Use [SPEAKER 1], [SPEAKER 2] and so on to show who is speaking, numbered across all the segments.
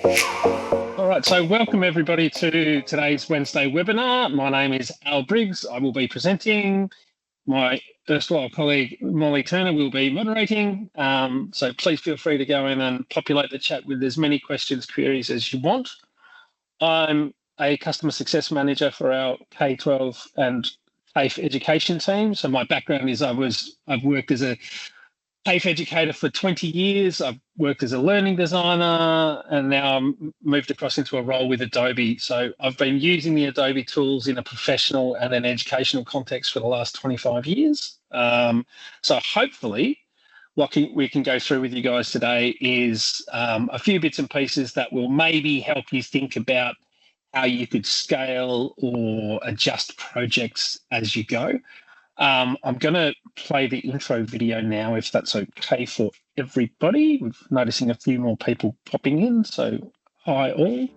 [SPEAKER 1] All right, so welcome everybody to today's Wednesday webinar. My name is Al Briggs. I will be presenting. My erstwhile colleague Molly Turner will be moderating. So please feel free to go in and populate the chat with as many questions, queries as you want. I'm a customer success manager for our K-12 and TAFE education team. So my background is I've worked as a TAFE educator for 20 years. I've worked as a learning designer, and now I'm moved across into a role with Adobe. So I've been using the Adobe tools in a professional and an educational context for the last 25 years. So hopefully what we can go through with you guys today is a few bits and pieces that will maybe help you think about how you could scale or adjust projects as you go. I'm going to play the intro video now, if that's okay for everybody. We're noticing a few more people popping in, so hi all.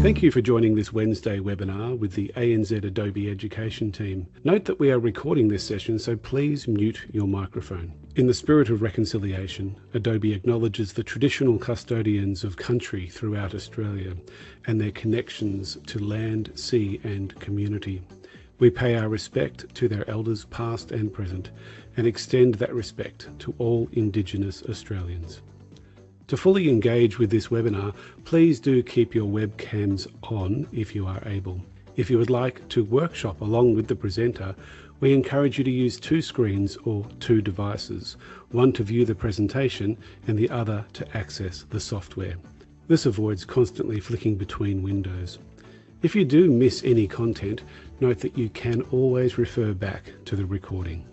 [SPEAKER 2] Thank you for joining this Wednesday webinar with the ANZ Adobe Education team. Note that we are recording this session, so please mute your microphone. In the spirit of reconciliation, Adobe acknowledges the traditional custodians of country throughout Australia and their connections to land, sea and community. We pay our respect to their elders past and present and extend that respect to all Indigenous Australians. To fully engage with this webinar, please do keep your webcams on if you are able. If you would like to workshop along with the presenter, we encourage you to use two screens or two devices, one to view the presentation and the other to access the software. This avoids constantly flicking between windows. If you do miss any content, note that you can always refer back to the recording.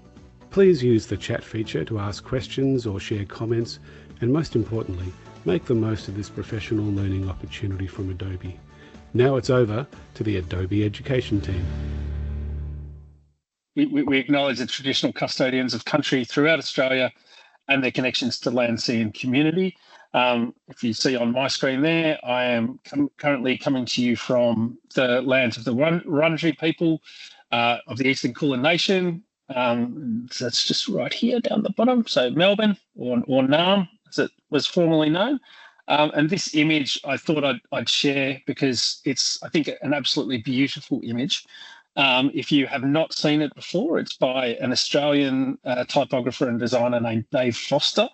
[SPEAKER 2] Please use the chat feature to ask questions or share comments, and most importantly, make the most of this professional learning opportunity from Adobe. Now it's over to the Adobe Education team.
[SPEAKER 1] We acknowledge the traditional custodians of country throughout Australia and their connections to land, sea and community. If you see on my screen there, I am currently coming to you from the lands of the Wurundjeri people of the Eastern Kulin Nation. So that's just right here down the bottom. So Melbourne or Naarm, as it was formerly known. And this image I thought I'd share because it's, I think, an absolutely beautiful image. If you have not seen it before, it's by an Australian typographer and designer named Dave Foster.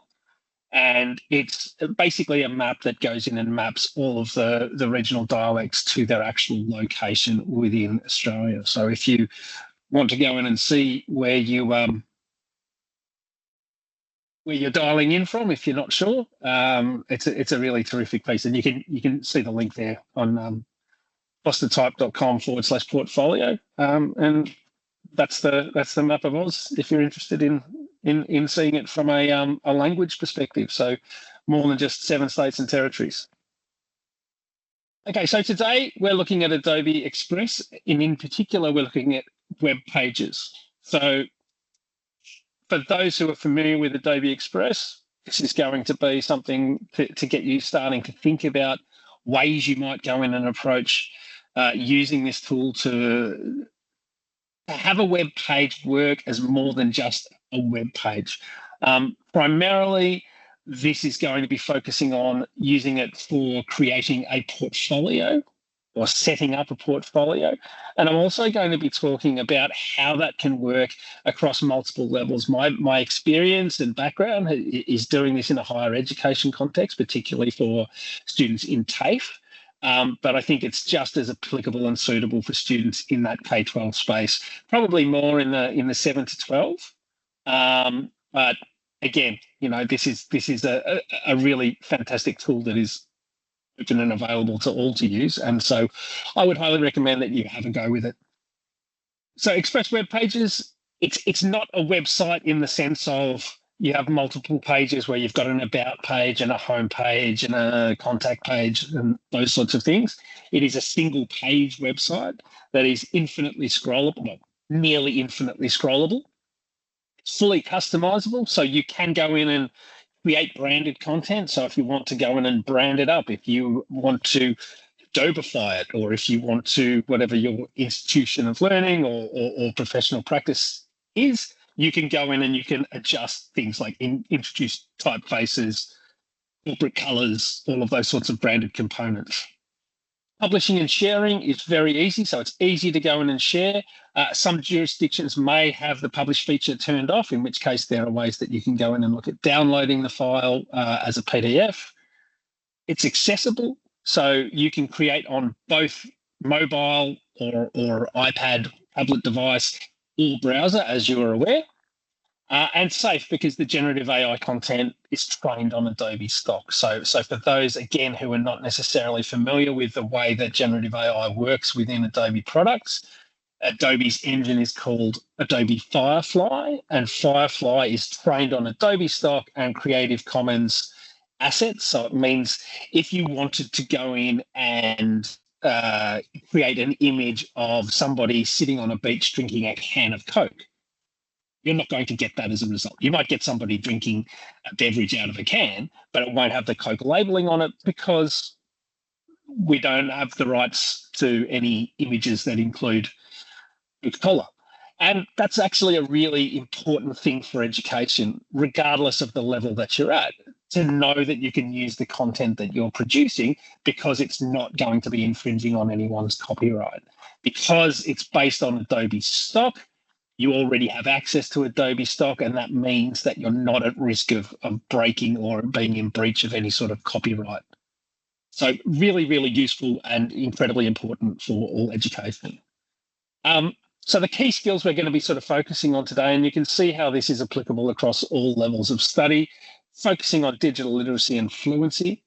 [SPEAKER 1] And it's basically a map that goes in and maps all of the regional dialects to their actual location within Australia. So if you want to go in and see where you're dialing in from, if you're not sure, it's a really terrific piece, and you can see the link there on fostertype.com/portfolio, and that's the map of Oz if you're interested in seeing it from a language perspective. So more than just 7 states and territories. Okay, so today we're looking at Adobe Express, and in particular we're looking at web pages. So for those who are familiar with Adobe Express, this is going to be something to get you starting to think about ways you might go in and approach using this tool to have a web page work as more than just a web page. Primarily, this is going to be focusing on using it for creating a portfolio or setting up a portfolio. And I'm also going to be talking about how that can work across multiple levels. My experience and background is doing this in a higher education context, particularly for students in TAFE. But I think it's just as applicable and suitable for students in that K-12 space, probably more in the 7 to 12. But again, you know, this is a really fantastic tool that is open and available to all to use. And so I would highly recommend that you have a go with it. So Express Web Pages, it's not a website in the sense of you have multiple pages where you've got an about page and a home page and a contact page and those sorts of things. It is a single page website that is infinitely scrollable, well, nearly infinitely scrollable. It's fully customizable, so you can go in and create branded content. So if you want to go in and brand it up, if you want to Adobify it, or if you want to, whatever your institution of learning or professional practice is, you can go in and you can adjust things like introduce typefaces, corporate colors, all of those sorts of branded components. Publishing and sharing is very easy, so it's easy to go in and share. Some jurisdictions may have the publish feature turned off, in which case there are ways that you can go in and look at downloading the file as a PDF. It's accessible, so you can create on both mobile or iPad, tablet device, or browser, as you are aware. And safe, because the generative AI content is trained on Adobe stock. So for those, again, who are not necessarily familiar with the way that generative AI works within Adobe products, Adobe's engine is called Adobe Firefly, and Firefly is trained on Adobe stock and Creative Commons assets. So it means if you wanted to go in and create an image of somebody sitting on a beach drinking a can of Coke, you're not going to get that as a result. You might get somebody drinking a beverage out of a can, but it won't have the Coke labeling on it because we don't have the rights to any images that include Coca-Cola. And that's actually a really important thing for education, regardless of the level that you're at, to know that you can use the content that you're producing because it's not going to be infringing on anyone's copyright. Because it's based on Adobe stock, you already have access to Adobe stock, and that means that you're not at risk of breaking or being in breach of any sort of copyright. So really, really useful and incredibly important for all education. So the key skills we're going to be sort of focusing on today, and you can see how this is applicable across all levels of study, focusing on digital literacy and fluency.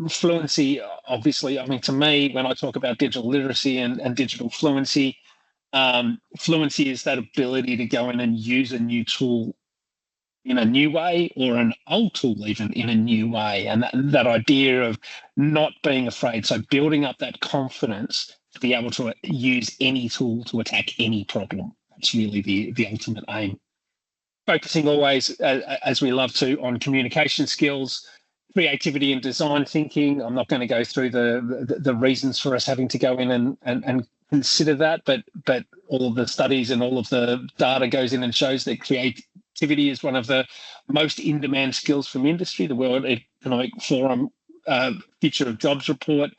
[SPEAKER 1] Fluency, obviously, I mean, to me, when I talk about digital literacy and digital fluency, fluency is that ability to go in and use a new tool in a new way, or an old tool even in a new way. And that idea of not being afraid, so building up that confidence to be able to use any tool to attack any problem. That's really the ultimate aim. Focusing always, as we love to, on communication skills, creativity and design thinking. I'm not going to go through the reasons for us having to go in and consider that, but all of the studies and all of the data goes in and shows that creativity is one of the most in-demand skills from industry. The World Economic Forum Future of Jobs report,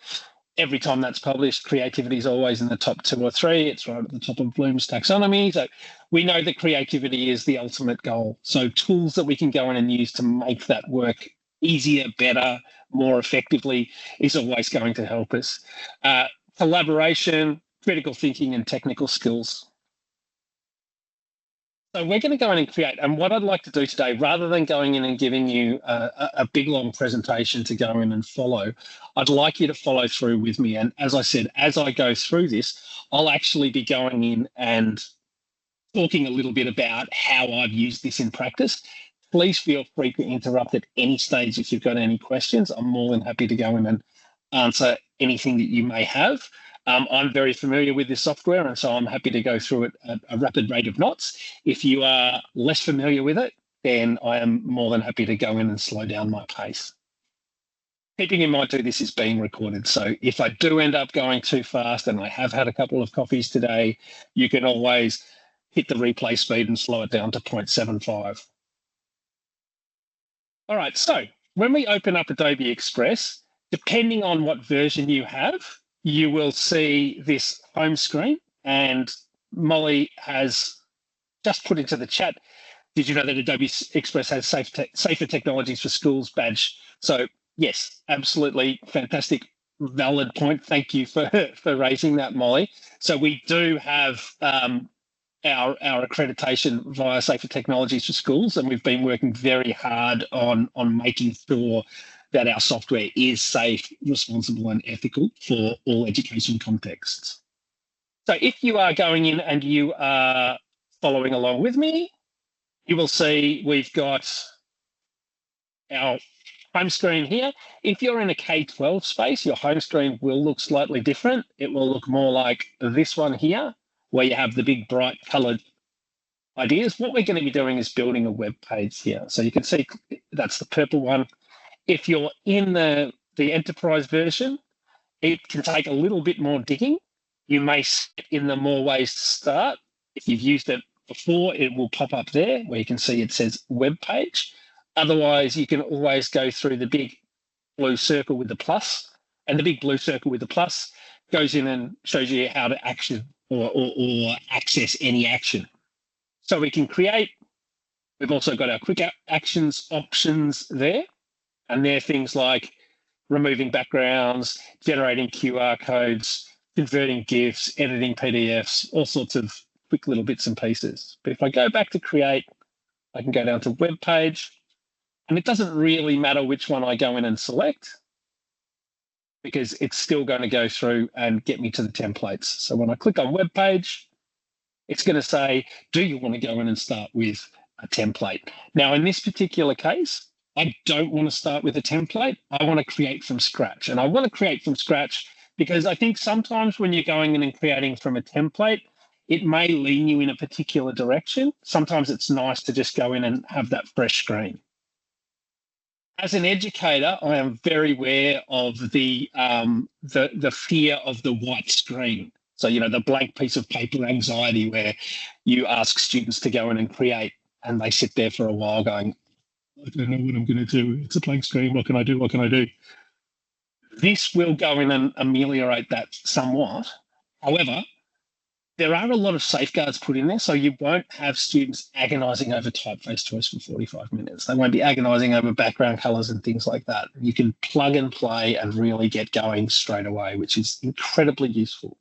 [SPEAKER 1] every time that's published, creativity is always in the top 2 or 3. It's right at the top of Bloom's taxonomy. So we know that creativity is the ultimate goal. So tools that we can go in and use to make that work easier, better, more effectively is always going to help us. Collaboration, critical thinking, and technical skills. So we're going to go in and create, and what I'd like to do today, rather than going in and giving you a big long presentation to go in and follow, I'd like you to follow through with me. And as I said, as I go through this, I'll actually be going in and talking a little bit about how I've used this in practice. Please feel free to interrupt at any stage if you've got any questions. I'm more than happy to go in and answer anything that you may have. I'm very familiar with this software, and so I'm happy to go through it at a rapid rate of knots. If you are less familiar with it, then I am more than happy to go in and slow down my pace. Keeping in mind too, this is being recorded, so if I do end up going too fast, and I have had a couple of coffees today, you can always hit the replay speed and slow it down to 0.75. All right, so when we open up Adobe Express, depending on what version you have, you will see this home screen, and Molly has just put into the chat, did you know that Adobe Express has safer technologies for schools badge? So yes, absolutely fantastic, valid point. Thank you for raising that, Molly. So we do have our accreditation via Safer Technologies for Schools, and we've been working very hard on making sure that our software is safe, responsible, and ethical for all education contexts. So if you are going in and you are following along with me, you will see we've got our home screen here. If you're in a K-12 space, your home screen will look slightly different. It will look more like this one here, where you have the big bright coloured ideas. What we're going to be doing is building a web page here. So you can see that's the purple one. If you're in the enterprise version, it can take a little bit more digging. You may set in the more ways to start. If you've used it before, it will pop up there where you can see it says web page. Otherwise, you can always go through the big blue circle with the plus, and the big blue circle with the plus goes in and shows you how to action or access any action. So we can create. We've also got our quick actions options there, and they're things like removing backgrounds, generating QR codes, converting GIFs, editing PDFs, all sorts of quick little bits and pieces. But if I go back to create, I can go down to web page, and it doesn't really matter which one I go in and select because it's still going to go through and get me to the templates. So when I click on web page, it's going to say, do you want to go in and start with a template? Now, in this particular case, I don't want to start with a template. I want to create from scratch. And I want to create from scratch because I think sometimes when you're going in and creating from a template, it may lean you in a particular direction. Sometimes it's nice to just go in and have that fresh screen. As an educator, I am very aware of the fear of the white screen. So, you know, the blank piece of paper anxiety where you ask students to go in and create and they sit there for a while going, I don't know what I'm going to do. It's a blank screen. What can I do? What can I do? This will go in and ameliorate that somewhat. However, there are a lot of safeguards put in there, so you won't have students agonising over typeface choice for 45 minutes. They won't be agonising over background colours and things like that. You can plug and play and really get going straight away, which is incredibly useful.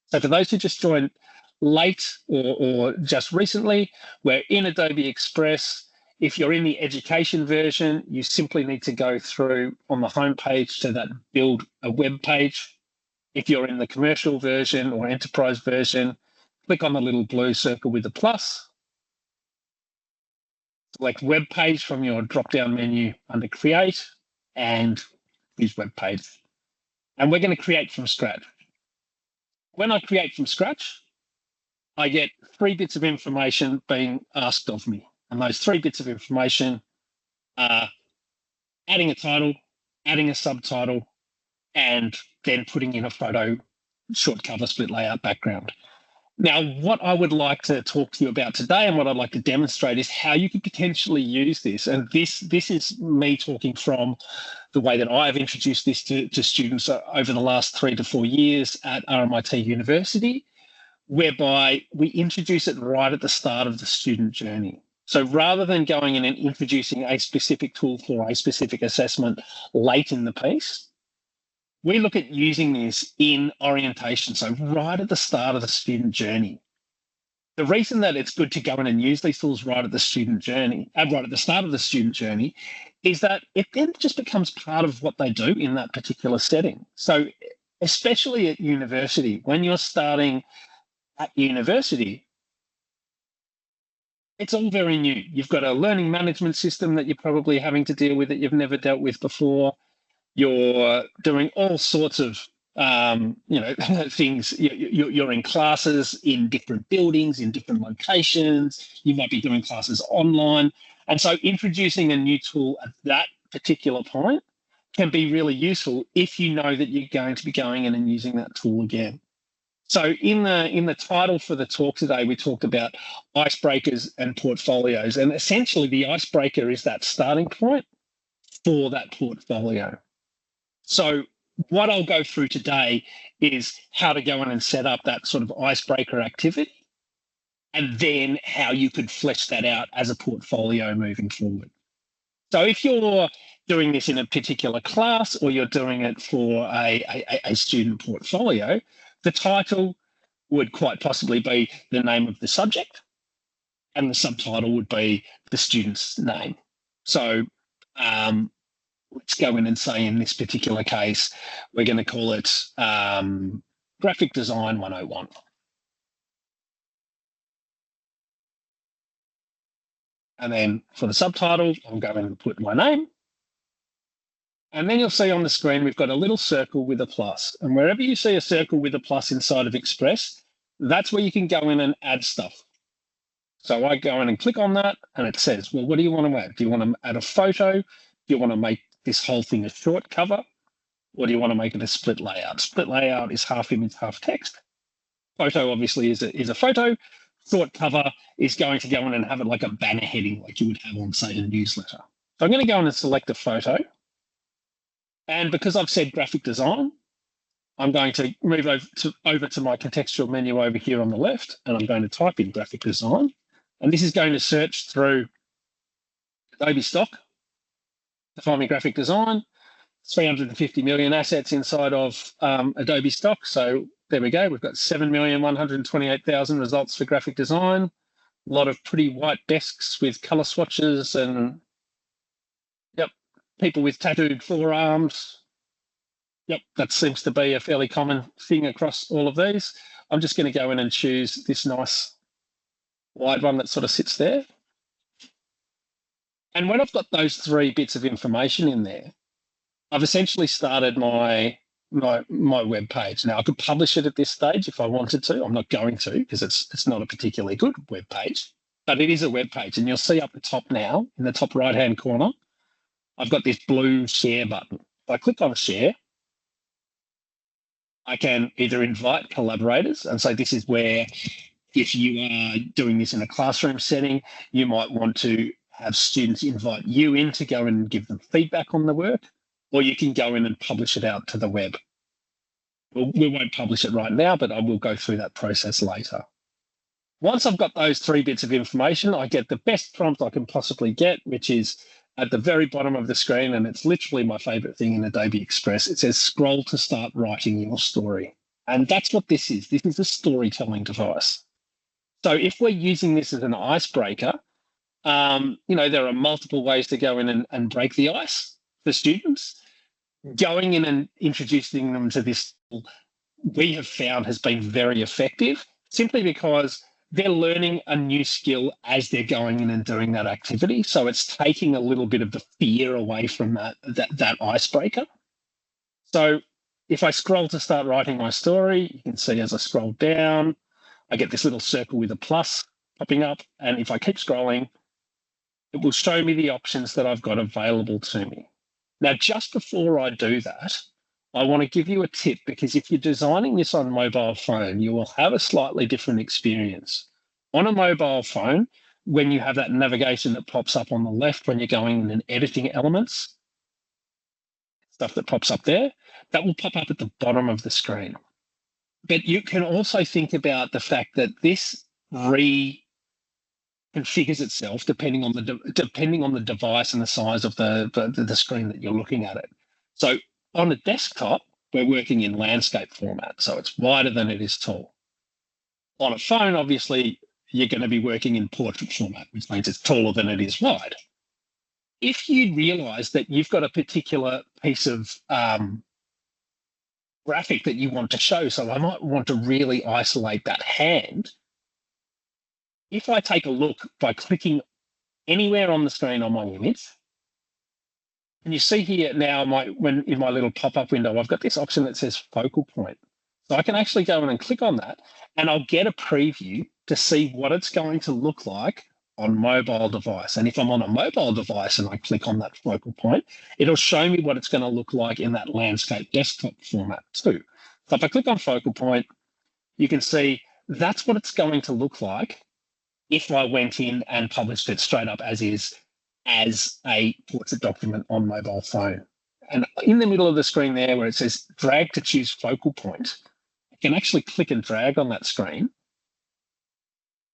[SPEAKER 1] So for those who just joined late or just recently, we're in Adobe Express. If you're in the education version, you simply need to go through on the home page to that build a web page. If you're in the commercial version or enterprise version, click on the little blue circle with the plus. Select web page from your drop-down menu under create and use web page. And we're going to create from scratch. When I create from scratch, I get 3 bits of information being asked of me. And those 3 bits of information are adding a title, adding a subtitle, and then putting in a photo, short cover, split layout, background. Now, what I would like to talk to you about today and what I'd like to demonstrate is how you could potentially use this. And this is me talking from the way that I've introduced this to students over the last 3 to 4 years at RMIT University, whereby we introduce it right at the start of the student journey. So rather than going in and introducing a specific tool for a specific assessment late in the piece, we look at using this in orientation, so right at the start of the student journey. The reason that it's good to go in and use these tools right at the student journey, right at the start of the student journey, is that it then just becomes part of what they do in that particular setting. So especially at university, when you're starting at university, it's all very new. You've got a learning management system that you're probably having to deal with that you've never dealt with before. You're doing all sorts of things. You're in classes in different buildings, in different locations. You might be doing classes online. And so introducing a new tool at that particular point can be really useful if you know that you're going to be going in and using that tool again. So in the title for the talk today, we talked about icebreakers and portfolios. And essentially the icebreaker is that starting point for that portfolio. So what I'll go through today is how to go in and set up that sort of icebreaker activity, and then how you could flesh that out as a portfolio moving forward. So if you're doing this in a particular class or you're doing it for a student portfolio, the title would quite possibly be the name of the subject, and the subtitle would be the student's name. So let's go in and say in this particular case, we're going to call it Graphic Design 101. And then for the subtitle, I'll go in and put my name. And then you'll see on the screen, we've got a little circle with a plus. And wherever you see a circle with a plus inside of Express, that's where you can go in and add stuff. So I go in and click on that and it says, well, what do you want to add? Do you want to add a photo? Do you want to make this whole thing a short cover? Or do you want to make it a split layout? Split layout is half image, half text. Photo obviously is a photo. Short cover is going to go in and have it like a banner heading like you would have on, say, a newsletter. So I'm going to go in and select a photo. And because I've said graphic design, I'm going to move over to my contextual menu over here on the left, and I'm going to type in graphic design. And this is going to search through Adobe stock to find me graphic design. 350 million assets inside of Adobe stock. So there we go. We've got 7,128,000 results for graphic design. A lot of pretty white desks with color swatches and, yep, people with tattooed forearms. Yep, that seems to be a fairly common thing across all of these. I'm just going to go in and choose this nice wide one that sort of sits there. And when I've got those 3 bits of information in there, I've essentially started my web page. Now, I could publish it at this stage if I wanted to. I'm not going to because it's not a particularly good web page, but it is a web page. And you'll see up the top now, in the top right-hand corner, I've got this blue share button. If I click on share, I can either invite collaborators. And so this is where, if you are doing this in a classroom setting, you might want to have students invite you in to go in and give them feedback on the work, or you can go in and publish it out to the web. We won't publish it right now, but I will go through that process later. Once I've got those 3 bits of information, I get the best prompt I can possibly get, which is at the very bottom of the screen, and it's literally my favorite thing in Adobe Express. It says scroll to start writing your story. And that's what this is. This is a storytelling device. So if we're using this as an icebreaker, there are multiple ways to go in and break the ice for students. Going in and introducing them to this, we have found, has been very effective, simply because they're learning a new skill as they're going in and doing that activity. So it's taking a little bit of the fear away from that icebreaker. So if I scroll to start writing my story, you can see as I scroll down, I get this little circle with a plus popping up. And if I keep scrolling, it will show me the options that I've got available to me. Now, just before I do that, I want to give you a tip, because if you're designing this on a mobile phone, you will have a slightly different experience. On a mobile phone, when you have that navigation that pops up on the left when you're going in and editing elements, stuff that pops up there, that will pop up at the bottom of the screen. But you can also think about the fact that this reconfigures itself depending on the device and the size of the screen that you're looking at it. So on a desktop, we're working in landscape format, so it's wider than it is tall. On a phone, obviously, you're going to be working in portrait format, which means it's taller than it is wide. If you realize that you've got a particular piece of graphic that you want to show, so I might want to really isolate that hand, if I take a look by clicking anywhere on the screen on my image, and you see here now, when in my little pop-up window, I've got this option that says focal point. So I can actually go in and click on that, and I'll get a preview to see what it's going to look like on mobile device. And if I'm on a mobile device and I click on that focal point, it'll show me what it's going to look like in that landscape desktop format too. So if I click on focal point, you can see that's what it's going to look like if I went in and published it straight up as is, as a portrait document on mobile phone. And in the middle of the screen there where it says drag to choose focal point, I can actually click and drag on that screen.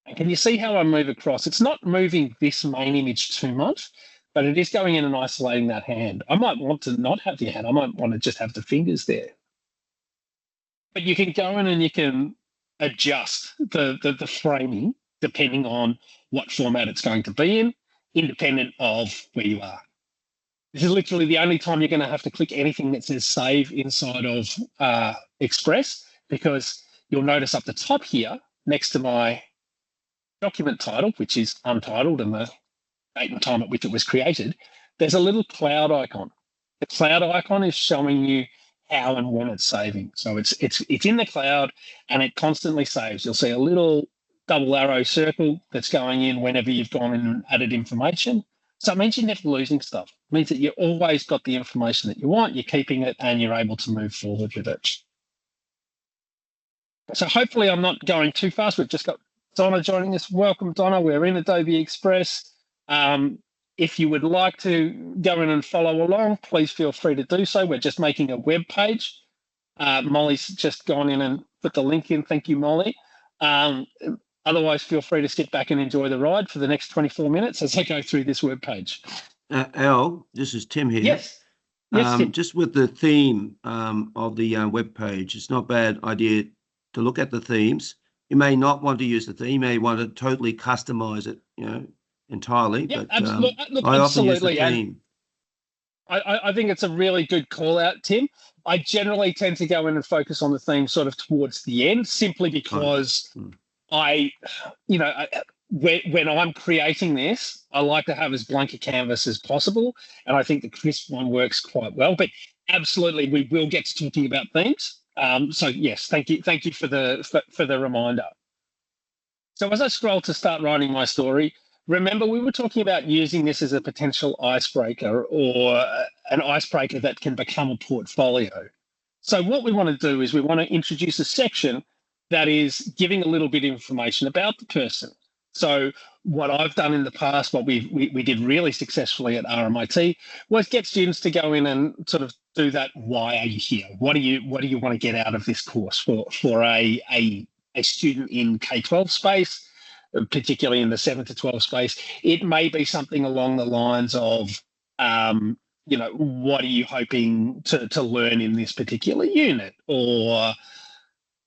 [SPEAKER 1] And can you see how I move across? It's not moving this main image too much, but it is going in and isolating that hand. I might want to not have the hand. I might want to just have the fingers there. But you can go in and you can adjust the framing depending on what format it's going to be in, independent of where you are. This is literally the only time you're going to have to click anything that says save inside of Express, because you'll notice up the top here, next to my document title, which is untitled and the date and time at which it was created, there's a little cloud icon. The cloud icon is showing you how and when it's saving. So it's in the cloud and it constantly saves. You'll see a little double arrow circle that's going in whenever you've gone in and added information. So it means you're never losing stuff. It means that you always got the information that you want, you're keeping it, and you're able to move forward with it. So hopefully I'm not going too fast. We've just got Donna joining us. Welcome, Donna. We're in Adobe Express. if you would like to go in and follow along, please feel free to do so. We're just making a web page. Molly's just gone in and put the link in. Thank you, Molly. Otherwise, feel free to sit back and enjoy the ride for the next 24 minutes as I go through this web page.
[SPEAKER 3] Al, this is Tim here.
[SPEAKER 1] Yes. Yes, Tim.
[SPEAKER 3] Just with the theme of the web page, it's not a bad idea to look at the themes. You may not want to use the theme. You may want to totally customize it, entirely.
[SPEAKER 1] Yeah,
[SPEAKER 3] but
[SPEAKER 1] look,
[SPEAKER 3] I often
[SPEAKER 1] absolutely.
[SPEAKER 3] use the theme.
[SPEAKER 1] I think it's a really good call out, Tim. I generally tend to go in and focus on the theme sort of towards the end, simply because when I'm creating this, I like to have as blank a canvas as possible, and I think the crisp one works quite well. But absolutely, we will get to talking about themes. So yes, thank you for the reminder. So as I scroll to start writing my story, remember we were talking about using this as a potential icebreaker, or an icebreaker that can become a portfolio. So what we want to do is we want to introduce a section that is giving a little bit of information about the person. So what I've done in the past, what we did really successfully at RMIT, was get students to go in and sort of do that. Why are you here? What do you want to get out of this course for a student in K-12 space, particularly in the 7 to 12 space? It may be something along the lines of, what are you hoping to learn in this particular unit? Or,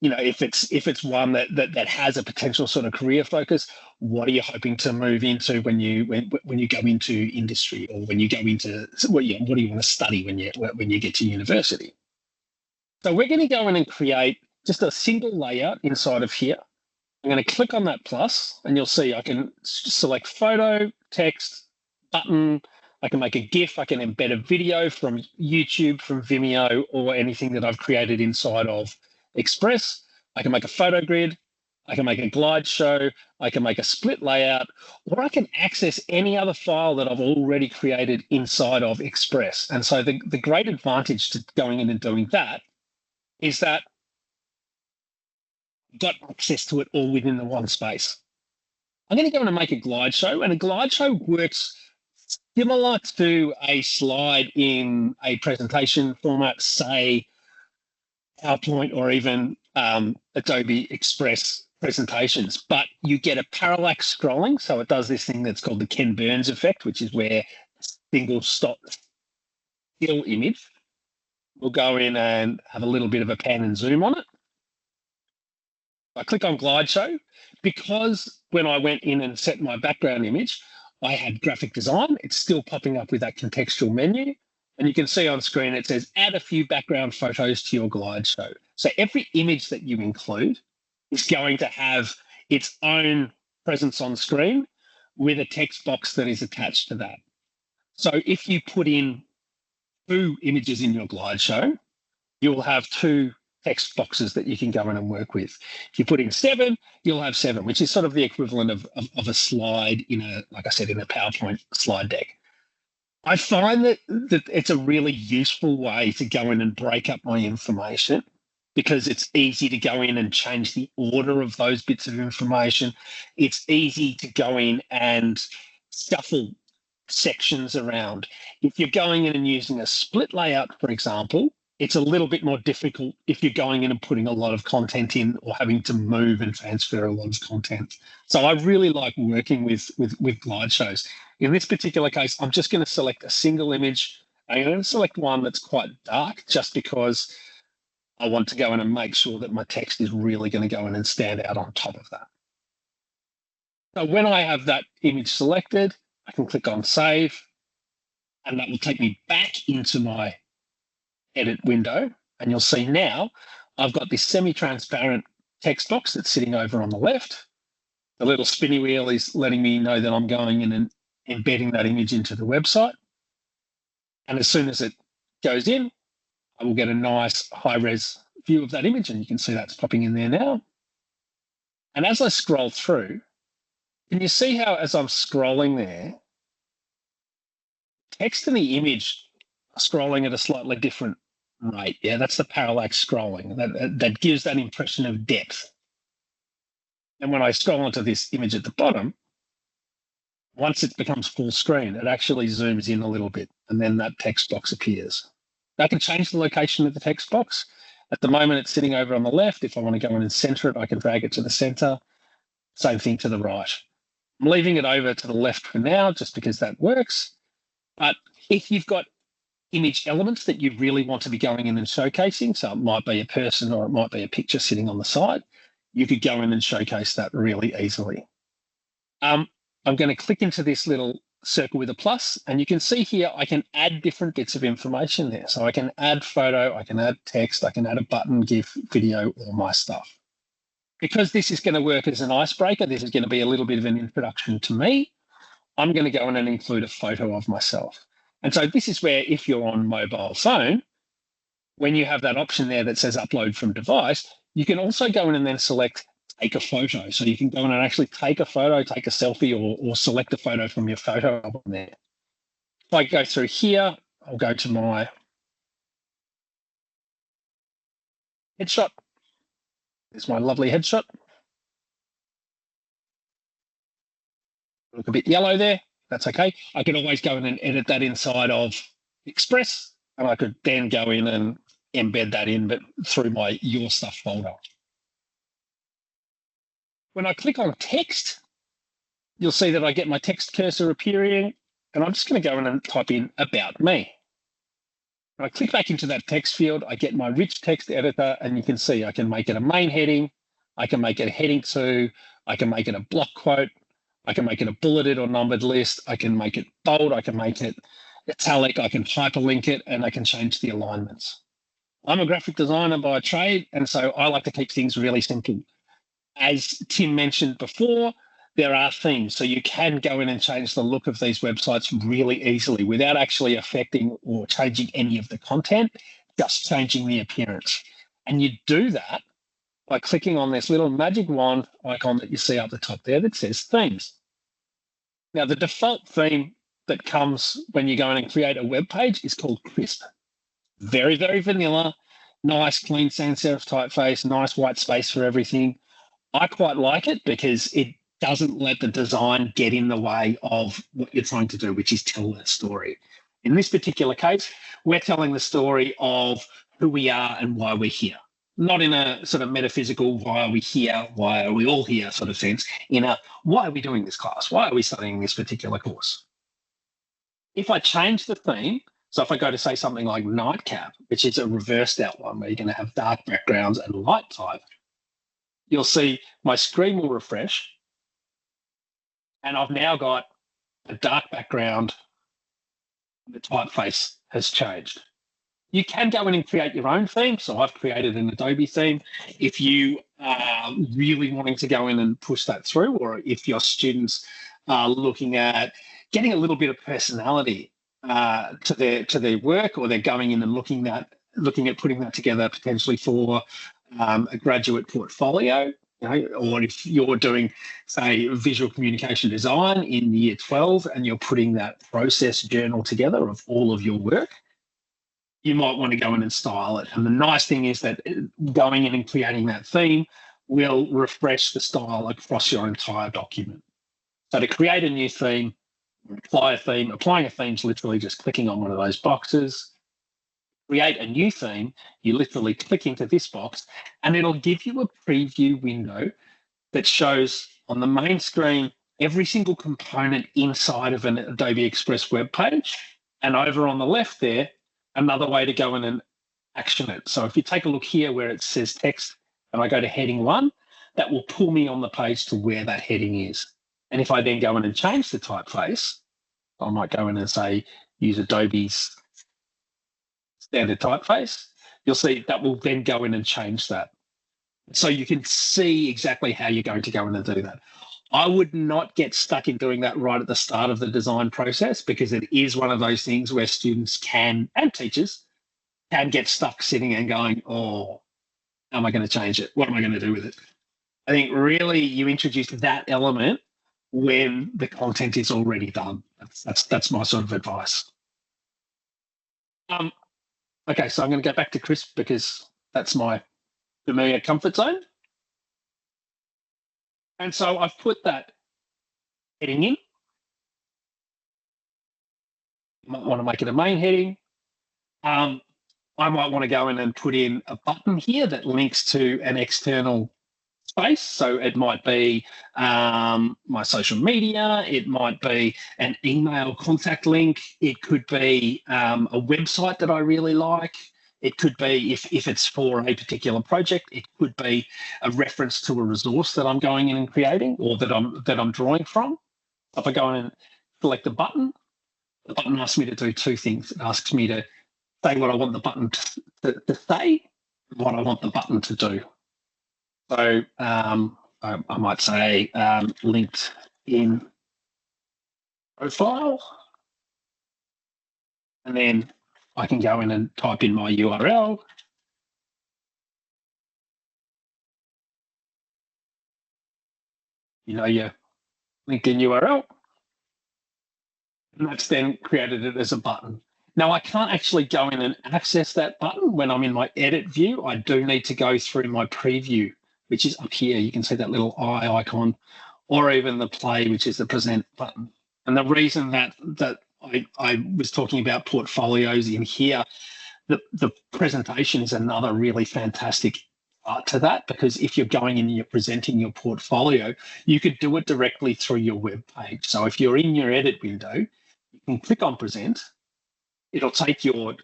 [SPEAKER 1] if it's one that has a potential sort of career focus, what are you hoping to move into when you go into industry, or when you go into what do you want to study when you get to university? So we're going to go in and create just a single layout inside of here. I'm going to click on that plus, and you'll see I can select photo, text, button. I can make a GIF. I can embed a video from YouTube, from Vimeo, or anything that I've created inside of Express. I can make a photo grid. I can make a glide show. I can make a split layout, or I can access any other file that I've already created inside of Express. And so the great advantage to going in and doing that is that I've got access to it all within the one space. I'm going to go in and make a glide show, and a glide show works similar to a slide in a presentation format, say PowerPoint or even Adobe Express presentations, but you get a parallax scrolling. So it does this thing that's called the Ken Burns effect, which is where a single still image will go in and have a little bit of a pan and zoom on it. I click on glide show. Because when I went in and set my background image, I had graphic design, it's still popping up with that contextual menu. And you can see on screen, it says, add a few background photos to your glide show. So every image that you include is going to have its own presence on screen with a text box that is attached to that. So if you put in 2 images in your glide show, you will have 2 text boxes that you can go in and work with. If you put in 7, you'll have 7, which is sort of the equivalent of a slide in a PowerPoint slide deck. I find that it's a really useful way to go in and break up my information, because it's easy to go in and change the order of those bits of information. It's easy to go in and shuffle sections around. If you're going in and using a split layout, for example, it's a little bit more difficult if you're going in and putting a lot of content in, or having to move and transfer a lot of content. So I really like working with glide shows. In this particular case, I'm just going to select a single image. I'm going to select one that's quite dark, just because I want to go in and make sure that my text is really going to go in and stand out on top of that. So when I have that image selected, I can click on save, and that will take me back into my edit window. And you'll see now I've got this semi-transparent text box that's sitting over on the left. The little spinny wheel is letting me know that I'm going in and embedding that image into the website. And as soon as it goes in, I will get a nice high-res view of that image, and you can see that's popping in there now. And as I scroll through, can you see how as I'm scrolling there, text and the image are scrolling at a slightly different rate? Yeah, that's the parallax scrolling. That gives that impression of depth. And when I scroll onto this image at the bottom, Once it becomes full screen, it actually zooms in a little bit, and then that text box appears. I can change the location of the text box. At the moment, it's sitting over on the left. If I want to go in and center it, I can drag it to the center. Same thing to the right. I'm leaving it over to the left for now, just because that works. But if you've got image elements that you really want to be going in and showcasing, so it might be a person or it might be a picture sitting on the side, you could go in and showcase that really easily. I'm going to click into this little circle with a plus, and you can see here I can add different bits of information there. So I can add photo, I can add text, I can add a button, GIF, video, all my stuff. Because this is going to work as an icebreaker, this is going to be a little bit of an introduction to me, I'm going to go in and include a photo of myself. And so this is where, if you're on mobile phone, when you have that option there that says upload from device, you can also go in and then select take a photo. So you can go in and actually take a photo, take a selfie, or select a photo from your photo album there. If I go through here, I'll go to my headshot. There's my lovely headshot. Look a bit yellow there. That's okay. I could always go in and edit that inside of Express, and I could then go in and embed that in, but through my Your Stuff folder. When I click on text, you'll see that I get my text cursor appearing, and I'm just going to go in and type in about me. When I click back into that text field, I get my rich text editor, and you can see I can make it a main heading, I can make it a heading 2, I can make it a block quote, I can make it a bulleted or numbered list, I can make it bold, I can make it italic, I can hyperlink it, and I can change the alignments. I'm a graphic designer by trade, and so I like to keep things really simple. As Tim mentioned before, there are themes, so you can go in and change the look of these websites really easily without actually affecting or changing any of the content, just changing the appearance. And you do that by clicking on this little magic wand icon that you see up the top there that says themes. Now, the default theme that comes when you go in and create a web page is called Crisp. Very, very vanilla, nice, clean sans serif typeface, nice white space for everything. I quite like it because it doesn't let the design get in the way of what you're trying to do, which is tell that story. In this particular case, we're telling the story of who we are and why we're here. Not in a sort of metaphysical, why are we here, why are we all here sort of sense, in a, why are we doing this class? Why are we studying this particular course? If I change the theme, so if I go to say something like nightcap, which is a reversed outline where you're going to have dark backgrounds and light type, you'll see my screen will refresh, and I've now got a dark background. The typeface has changed. You can go in and create your own theme. So I've created an Adobe theme. If you are really wanting to go in and push that through, or if your students are looking at getting a little bit of personality to their work, or they're going in and looking at putting that together potentially for a graduate portfolio, or if you're doing, say, visual communication design in year 12 and you're putting that process journal together of all of your work, you might want to go in and style it. And the nice thing is that going in and creating that theme will refresh the style across your entire document. So to create a new theme, applying a theme is literally just clicking on one of those boxes. Create a new theme, you literally click into this box, and it'll give you a preview window that shows on the main screen every single component inside of an Adobe Express web page. And over on the left there, another way to go in and action it. So if you take a look here where it says text and I go to heading 1, that will pull me on the page to where that heading is. And if I then go in and change the typeface, I might go in and say use Adobe's standard typeface, you'll see that will then go in and change that. So you can see exactly how you're going to go in and do that. I would not get stuck in doing that right at the start of the design process, because it is one of those things where students can, and teachers, can get stuck sitting and going, oh, how am I going to change it? What am I going to do with it? I think really you introduce that element when the content is already done. That's my sort of advice. Okay, so I'm going to go back to Crisp because that's my familiar comfort zone. And so I've put that heading in. might want to make it a main heading. I might want to go in and put in a button here that links to an external space. So it might be my social media, it might be an email contact link, it could be a website that I really like. It could be, if it's for a particular project, it could be a reference to a resource that I'm going in and creating or that I'm drawing from. If I go in and select the button asks me to do two things. It asks me to say what I want the button to say, what I want the button to do. So I might say LinkedIn profile, and then I can go in and type in my URL. You know, your LinkedIn URL. And that's then created it as a button. Now, I can't actually go in and access that button when I'm in my edit view. I do need to go through my preview, which is up here. You can see that little eye icon, or even the play, which is the present button. And the reason that I was talking about portfolios in here, the presentation is another really fantastic part to that, because if you're going in and you're presenting your portfolio, you could do it directly through your web page. So if you're in your edit window, you can click on present. It'll take your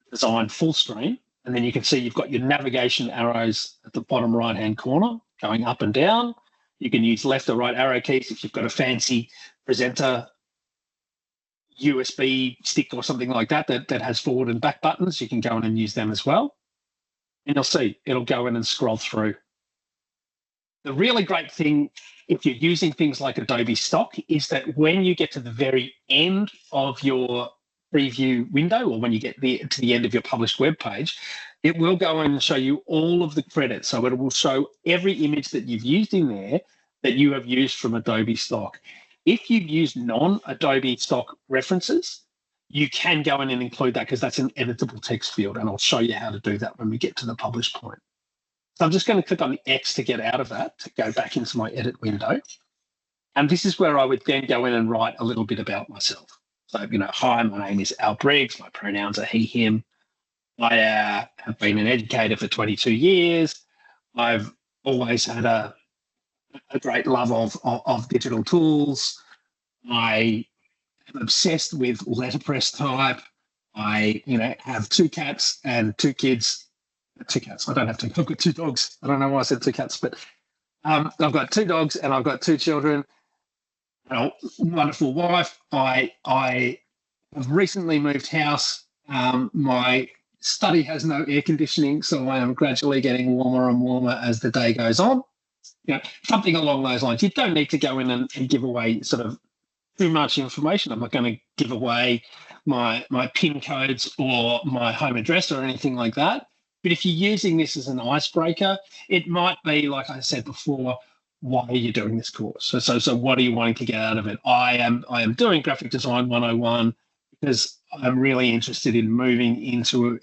[SPEAKER 1] design full screen, and then you can see you've got your navigation arrows at the bottom right-hand corner going up and down. You can use left or right arrow keys if you've got a fancy presenter USB stick or something like that has forward and back buttons. You can go in and use them as well. And you'll see it'll go in and scroll through. The really great thing, if you're using things like Adobe Stock, is that when you get to the very end of your preview window, or when you get to the end of your published web page, it will go in and show you all of the credits. So it will show every image that you've used in there that you have used from Adobe Stock. If you've used non-Adobe Stock references, you can go in and include that, because that's an editable text field, and I'll show you how to do that when we get to the publish point. So I'm just going to click on the X to get out of that, to go back into my edit window. And this is where I would then go in and write a little bit about myself. So, hi, my name is Al Briggs. My pronouns are he, him. I have been an educator for 22 years. I've always had a great love of digital tools. I am obsessed with letterpress type. I, have 2 cats and 2 kids. 2 cats. I don't have 2. I've got 2 dogs. I don't know why I said 2 cats, but I've got 2 dogs and I've got 2 children. A wonderful wife. I have recently moved house. My study has no air conditioning, so I am gradually getting warmer and warmer as the day goes on. Something along those lines. You don't need to go in and give away sort of too much information. I'm not going to give away my PIN codes or my home address or anything like that. But if you're using this as an icebreaker, it might be, like I said before, why are you doing this course? So what are you wanting to get out of it? I am doing Graphic Design 101 because I'm really interested in moving into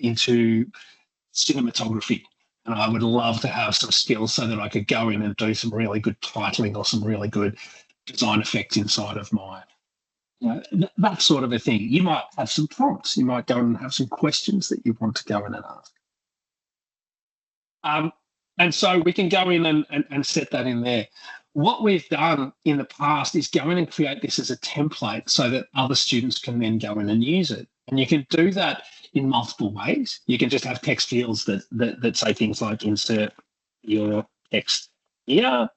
[SPEAKER 1] cinematography. And I would love to have some skills so that I could go in and do some really good titling or some really good design effects inside of mine. That sort of a thing. You might have some prompts. You might go and have some questions that you want to go in and ask. And so we can go in and set that in there. What we've done in the past is go in and create this as a template so that other students can then go in and use it. And you can do that in multiple ways. You can just have text fields that say things like insert your text here,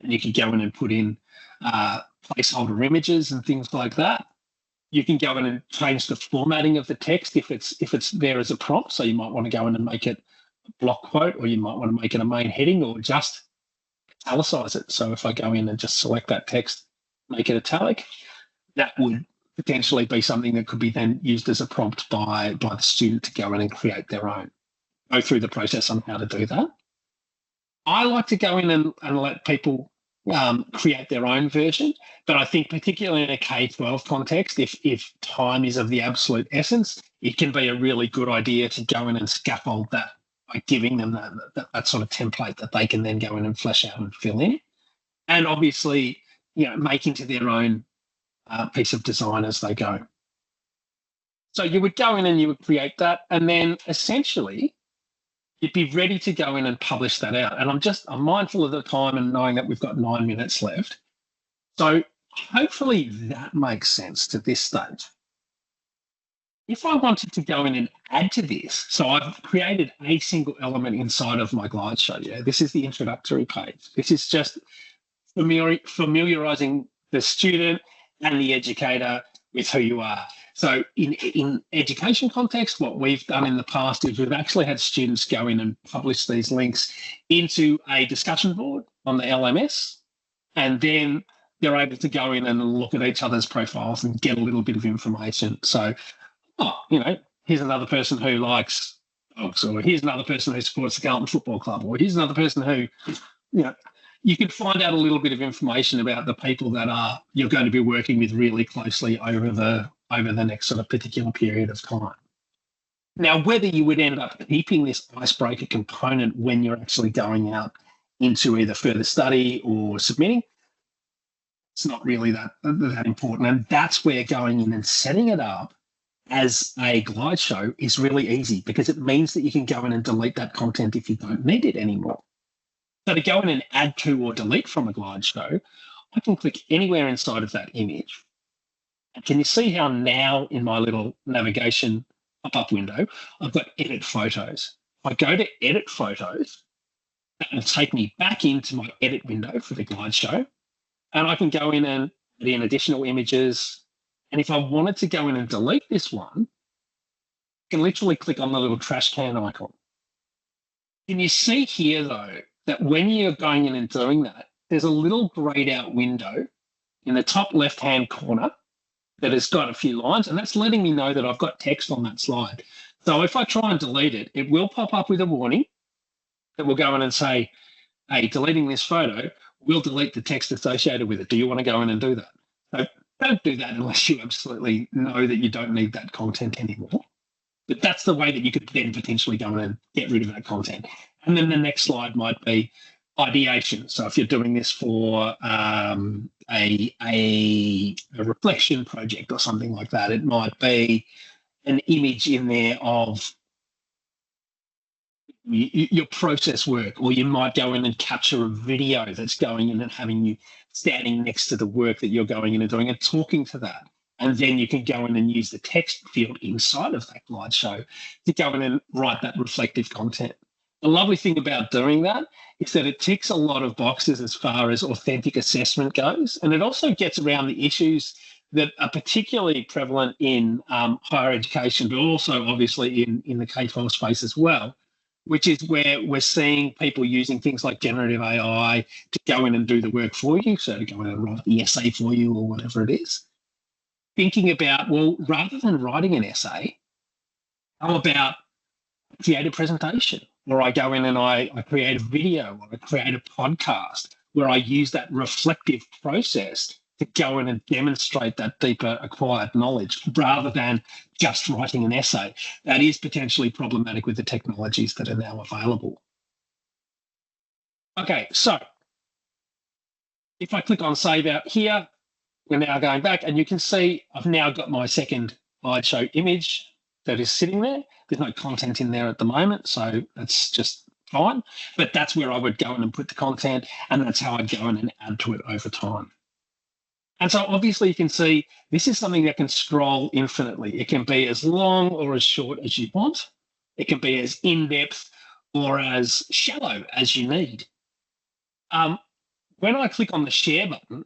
[SPEAKER 1] and you can go in and put in placeholder images and things like that. You can go in and change the formatting of the text if it's there as a prompt. So you might want to go in and make it a block quote, or you might want to make it a main heading, or just italicize it. So if I go in and just select that text, make it italic, that would potentially be something that could be then used as a prompt by the student to go in and create their own. Go through the process on how to do that. I like to go in and let people create their own version, but I think particularly in a K-12 context, if time is of the absolute essence, it can be a really good idea to go in and scaffold that by giving them that sort of template that they can then go in and flesh out and fill in, and obviously make into their own piece of design as they go. So you would go in and you would create that, and then essentially you'd be ready to go in and publish that out. And I'm mindful of the time and knowing that we've got 9 minutes left. So hopefully that makes sense to this stage. If I wanted to go in and add to this, so I've created a single element inside of my glide show. Yeah, this is the introductory page. This is just familiarizing the student and the educator with who you are. So in education context, what we've done in the past is we've actually had students go in and publish these links into a discussion board on the LMS, and then they're able to go in and look at each other's profiles and get a little bit of information. So, here's another person who likes dogs, or here's another person who supports the Carlton Football Club, or here's another person who, you can find out a little bit of information about the people that you're going to be working with really closely over the next sort of particular period of time. Now, whether you would end up keeping this icebreaker component when you're actually going out into either further study or submitting, it's not really that important. And that's where going in and setting it up as a glide show is really easy, because it means that you can go in and delete that content if you don't need it anymore. So to go in and add to or delete from a glide show, I can click anywhere inside of that image. And can you see how now in my little navigation pop-up window, I've got edit photos. If I go to edit photos, that will take me back into my edit window for the glide show. And I can go in and add in additional images. And if I wanted to go in and delete this one, I can literally click on the little trash can icon. Can you see here, though, that when you're going in and doing that, there's a little grayed out window in the top left-hand corner that has got a few lines, and that's letting me know that I've got text on that slide. So if I try and delete it, it will pop up with a warning that will go in and say, hey, deleting this photo will delete the text associated with it. Do you want to go in and do that? So don't do that unless you absolutely know that you don't need that content anymore. But that's the way that you could then potentially go in and get rid of that content. And then the next slide might be ideation. So if you're doing this for a reflection project or something like that, it might be an image in there of your process work, or you might go in and capture a video that's going in and having you standing next to the work that you're going in and doing and talking to that. And then you can go in and use the text field inside of that glide show to go in and write that reflective content. The lovely thing about doing that is that it ticks a lot of boxes as far as authentic assessment goes. And it also gets around the issues that are particularly prevalent in higher education, but also obviously in the K-12 space as well, which is where we're seeing people using things like generative AI to go in and do the work for you. So to go in and write the essay for you or whatever it is. Thinking about, well, rather than writing an essay, how about create a presentation? Or I go in and I create a video, or I create a podcast where I use that reflective process to go in and demonstrate that deeper acquired knowledge rather than just writing an essay. That is potentially problematic with the technologies that are now available. Okay, so if I click on Save Out here, we're now going back, and you can see I've now got my second slideshow image that is sitting there. There's no content in there at the moment, so that's just fine. But that's where I would go in and put the content, and that's how I'd go in and add to it over time. And so obviously you can see this is something that can scroll infinitely. It can be as long or as short as you want. It can be as in-depth or as shallow as you need. When I click on the share button,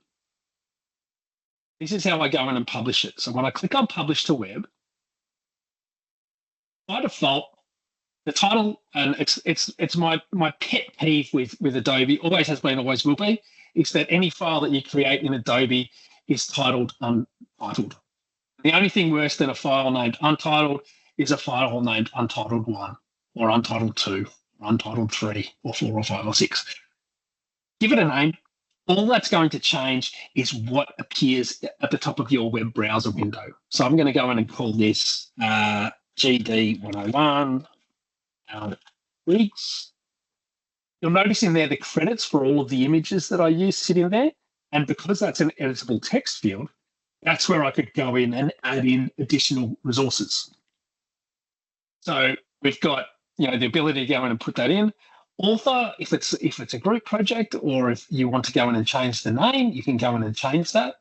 [SPEAKER 1] this is how I go in and publish it. So when I click on Publish to Web, by default, the title, and it's my pet peeve with Adobe, always has been, always will be, is that any file that you create in Adobe is titled Untitled. The only thing worse than a file named Untitled is a file named Untitled 1 or Untitled 2 or Untitled 3 or 4 or 5 or 6. Give it a name. All that's going to change is what appears at the top of your web browser window. So I'm going to go in and call this GD 101 Briggs. You'll notice in there the credits for all of the images that I use sit in there. And because that's an editable text field, that's where I could go in and add in additional resources. So we've got, the ability to go in and put that in. Author, if it's a group project, or if you want to go in and change the name, you can go in and change that.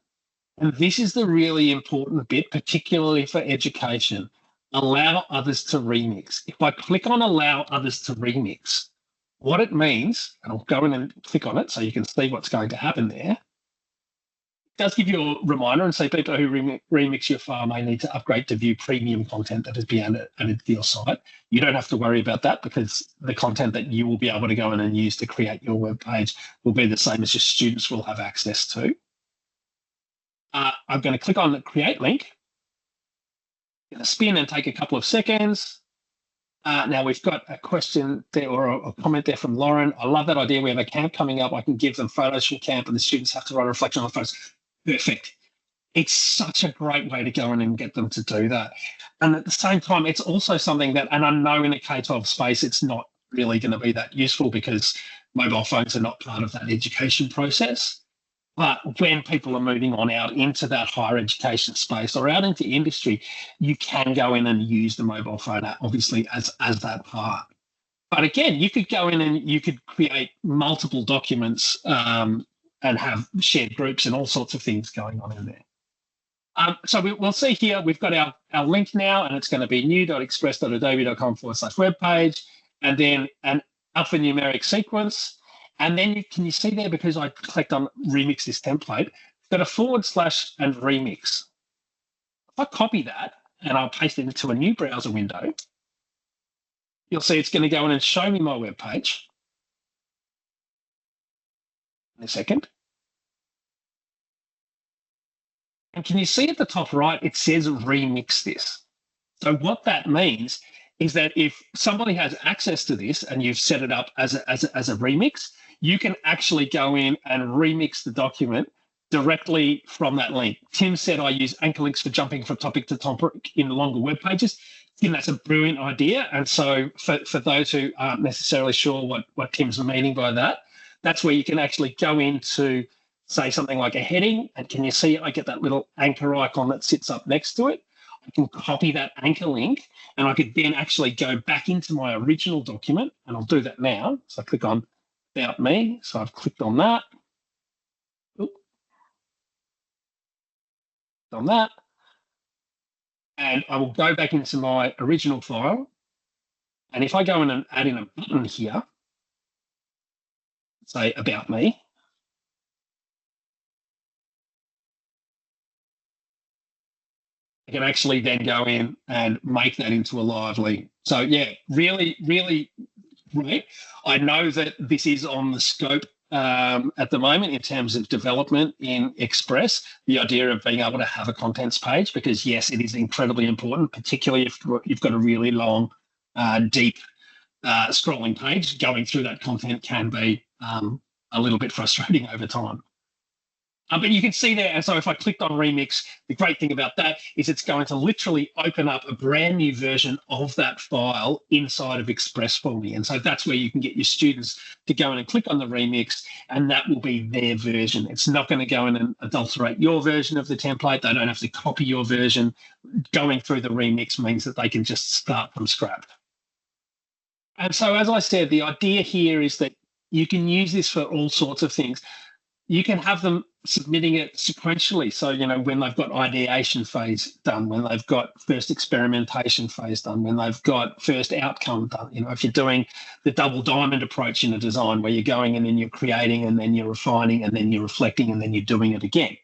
[SPEAKER 1] And this is the really important bit, particularly for education. Allow others to remix. If I click on allow others to remix, what it means, and I'll go in and click on it so you can see what's going to happen there. It does give you a reminder and say people who remix your file may need to upgrade to view premium content that has been added to your site. You don't have to worry about that, because the content that you will be able to go in and use to create your web page will be the same as your students will have access to. I'm going to click on the create link. Going to spin and take a couple of seconds. Now we've got a question there, or a comment there from Lauren. I love that idea. We have a camp coming up. I can give them photos from camp and the students have to write a reflection on the photos. Perfect. It's such a great way to go in and get them to do that. And at the same time, it's also something that, and I know in the K-12 space, it's not really going to be that useful because mobile phones are not part of that education process. But when people are moving on out into that higher education space or out into industry, you can go in and use the mobile phone, obviously, as that part. But again, you could go in and you could create multiple documents and have shared groups and all sorts of things going on in there. So we'll see here, we've got our link now, and it's going to be new.express.adobe.com/webpage, and then an alphanumeric sequence. And then can you see there, because I clicked on remix this template, it's got a / and remix. If I copy that and I'll paste it into a new browser window, you'll see it's going to go in and show me my web page. In a second. And can you see at the top right, it says remix this. So what that means is that if somebody has access to this and you've set it up as a remix, you can actually go in and remix the document directly from that link. Tim said I use anchor links for jumping from topic to topic in longer web pages. Tim, that's a brilliant idea. And so for those who aren't necessarily sure what Tim's meaning by that, that's where you can actually go into, say, something like a heading. And can you see I get that little anchor icon that sits up next to it? I can copy that anchor link, and I could then actually go back into my original document, and I'll do that now. So I click on About Me. So I've clicked on that. On that. And I will go back into my original file. And if I go in and add in a button here, say About Me, I can actually then go in and make that into a live link. So yeah, really, really great. I know that this is on the scope at the moment in terms of development in Express, the idea of being able to have a contents page, because yes, it is incredibly important, particularly if you've got a really long, deep scrolling page. Going through that content can be a little bit frustrating over time. But you can see there, and so if I clicked on Remix, the great thing about that is it's going to literally open up a brand new version of that file inside of Express for me. And so that's where you can get your students to go in and click on the Remix, and that will be their version. It's not going to go in and adulterate your version of the template. They don't have to copy your version. Going through the Remix means that they can just start from scratch. And so, as I said, the idea here is that you can use this for all sorts of things. You can have them submitting it sequentially. So, when they've got ideation phase done, when they've got first experimentation phase done, when they've got first outcome done, if you're doing the double diamond approach in a design where you're going in and you're creating and then you're refining and then you're reflecting and then you're doing it again,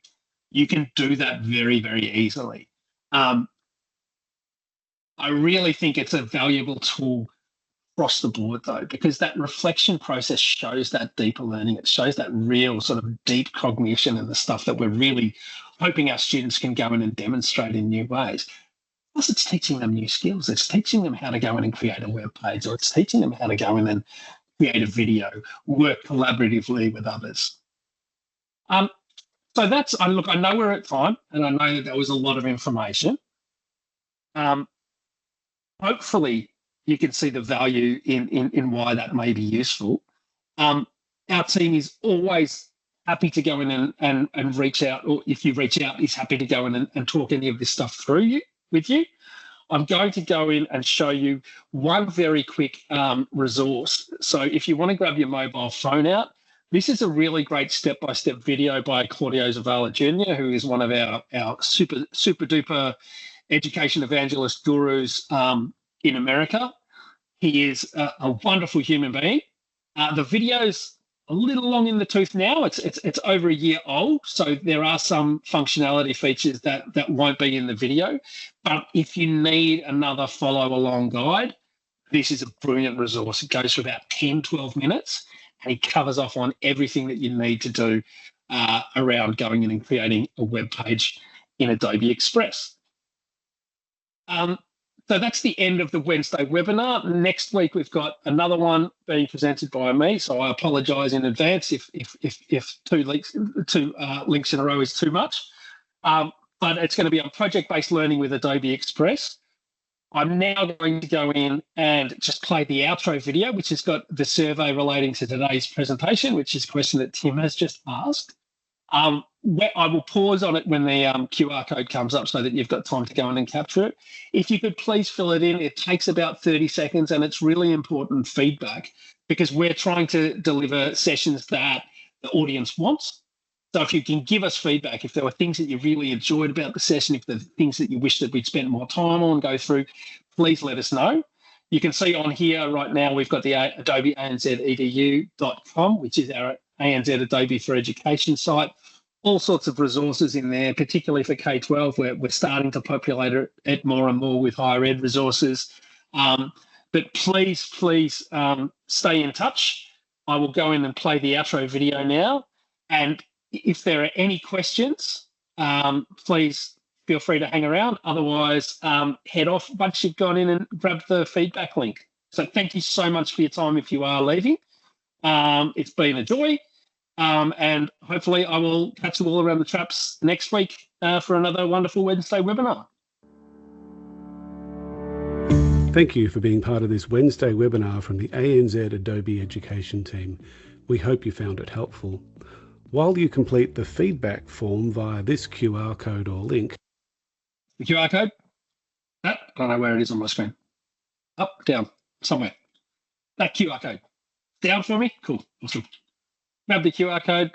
[SPEAKER 1] you can do that very, very easily. I really think it's a valuable tool across the board, though, because that reflection process shows that deeper learning. It shows that real sort of deep cognition and the stuff that we're really hoping our students can go in and demonstrate in new ways. Plus, it's teaching them new skills. It's teaching them how to go in and create a web page, or it's teaching them how to go in and create a video, work collaboratively with others. So that's, look, I know we're at time, and I know that was a lot of information. Hopefully, you can see the value in why that may be useful. Our team is always happy to go in and reach out, or if you reach out, is happy to go in and talk any of this stuff through with you. I'm going to go in and show you one very quick resource. So if you want to grab your mobile phone out, this is a really great step-by-step video by Claudio Zavala Jr., who is one of our super duper education evangelist gurus in America. He is a wonderful human being. The video's a little long in the tooth now. It's over a year old, so there are some functionality features that won't be in the video. But if you need another follow-along guide, this is a brilliant resource. It goes for about 10, 12 minutes, and he covers off on everything that you need to do around going in and creating a web page in Adobe Express. So that's the end of the Wednesday webinar. Next week, we've got another one being presented by me. So I apologise in advance if two links in a row is too much. But it's going to be on project-based learning with Adobe Express. I'm now going to go in and just play the outro video, which has got the survey relating to today's presentation, which is a question that Tim has just asked. I will pause on it when the QR code comes up so that you've got time to go in and capture it. If you could please fill it in, it takes about 30 seconds and it's really important feedback because we're trying to deliver sessions that the audience wants. So if you can give us feedback, if there were things that you really enjoyed about the session, if there are things that you wish that we'd spent more time on, go through, please let us know. You can see on here right now, we've got the Adobe ANZedu.com, which is our ANZ Adobe for Education site. All sorts of resources in there, particularly for K-12, where we're starting to populate it more and more with higher ed resources. But please stay in touch. I will go in and play the outro video now. And if there are any questions, please feel free to hang around. Otherwise, head off once you've gone in and grabbed the feedback link. So thank you so much for your time if you are leaving. It's been a joy. And hopefully I will catch you all around the traps next week for another wonderful Wednesday webinar.
[SPEAKER 2] Thank you for being part of this Wednesday webinar from the ANZ Adobe Education team. We hope you found it helpful. While you complete the feedback form via this QR code or link.
[SPEAKER 1] The QR code? I don't know where it is on my screen. Up, down, somewhere. That QR code. Down for me? Cool, awesome. Grab the QR code.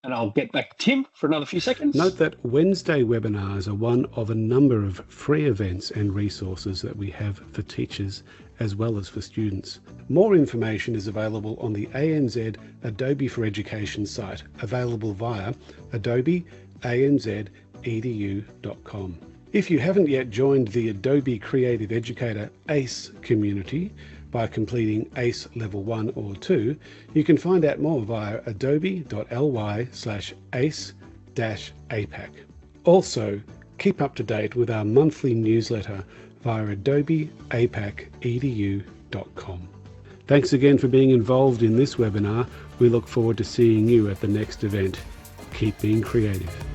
[SPEAKER 1] And I'll get back to Tim for another few seconds.
[SPEAKER 2] Note that Wednesday webinars are one of a number of free events and resources that we have for teachers as well as for students. More information is available on the ANZ Adobe for Education site, available via adobeanzedu.com. If you haven't yet joined the Adobe Creative Educator ACE community by completing ACE Level 1 or 2, you can find out more via adobe.ly/ace-APAC. Also, keep up to date with our monthly newsletter via adobeapacedu.com. Thanks again for being involved in this webinar. We look forward to seeing you at the next event. Keep being creative.